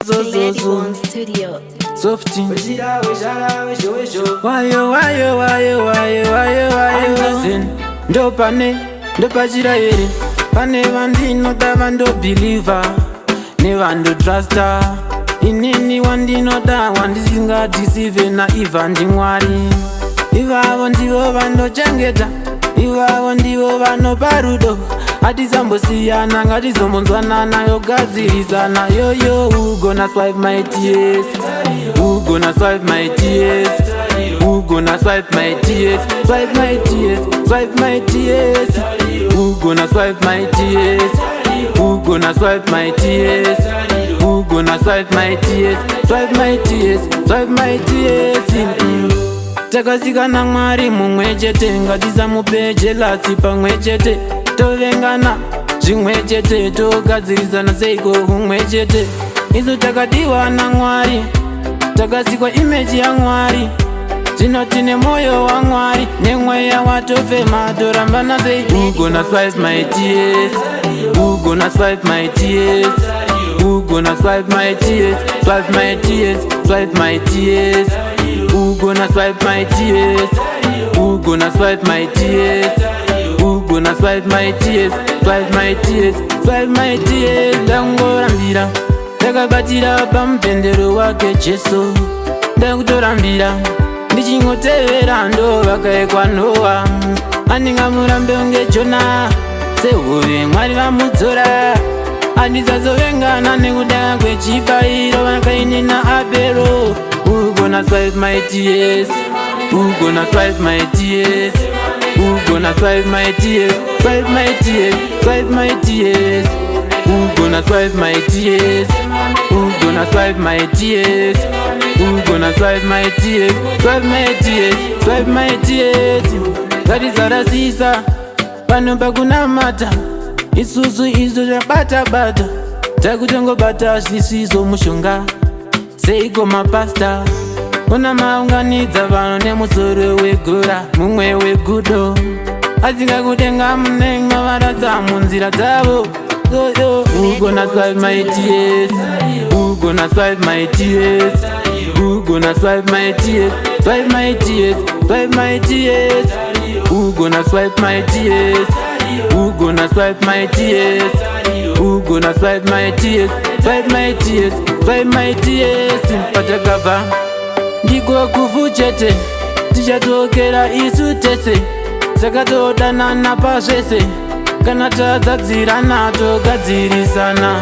Studio. Softy. Ndo pane, ndo pachira ere. Pane vandinoda vando believer, ne vando truster. Inini wandinoda wandisinga deceive na iva ndi Mwari. Ivavo ndivo vanochengeta, ivavo ndivo vanopa rudo. Hatizambosiyana ngatizombonzwanana yogadzirisana. Yo, who gonna swipe my tears? Who gonna swipe my tears? Who gonna swipe my tears? Swipe my tears, swipe my tears. Who gonna swipe my tears? Who gonna swipe my tears? Who gonna swipe my tears? Swipe my tears, swipe my tears. Takazikana Mwari mumwe chete, ngatisamupe jealousy pamwe chete. Tovengana zvimwe chete, togadzirisana seiko kumwe chete. Isu takadiwa naMwari, takasikwa image yaMwari. Zvino tine moyo waMwari, nemweya watofema torambana sei. Who gonna swipe my tears? Who gonna swipe my tears? Who gonna swipe my tears? Swipe my tears, swipe my tears. Who gonna swipe my tears? Who gonna swipe my tears? Who gonna swipe my tears? Swipe my tears, swipe my tears. Ndangorambira, ndakabatira pamupendero wake Jesu. Ndakutorambira, ndichingotevera ndo vakaekwa Noa. Handingamurambe unge Jona, sehove Mwari vamudzora. Handizazovengana nekudaya kwechibayiro vakaini naAbero. Who gonna swipe my tears? Who gonna swipe my tears? Who gonna swipe my tears? Swipe my tears, swipe my tears. Who gonna swipe my tears? Who gonna swipe my tears? Who gonna swipe my tears? Swipe my tears, swipe my tears. Ngatisarasisa pano pakunamata, isusu izo zvabata-bata. Takutongobata zvisizo mushonga seiko mapasta. Kuna maunganidza vanhu nemusoro wegora, mumwe wegudo. Asingakutenga munenga varadza munzira dzavo. Who gonna swipe my tears? Who gonna swipe my tears? Who gonna swipe my tears? Swipe my tears, swipe my tears. Who gonna swipe my tears? Who gonna swipe my tears? Who gonna swipe my tears? Swipe my tears, swipe my tears. Patakava ndiko kufu chete, tichatokera isu tese. Saka todanana pazvese, kana tadzadzirana togadzirisana.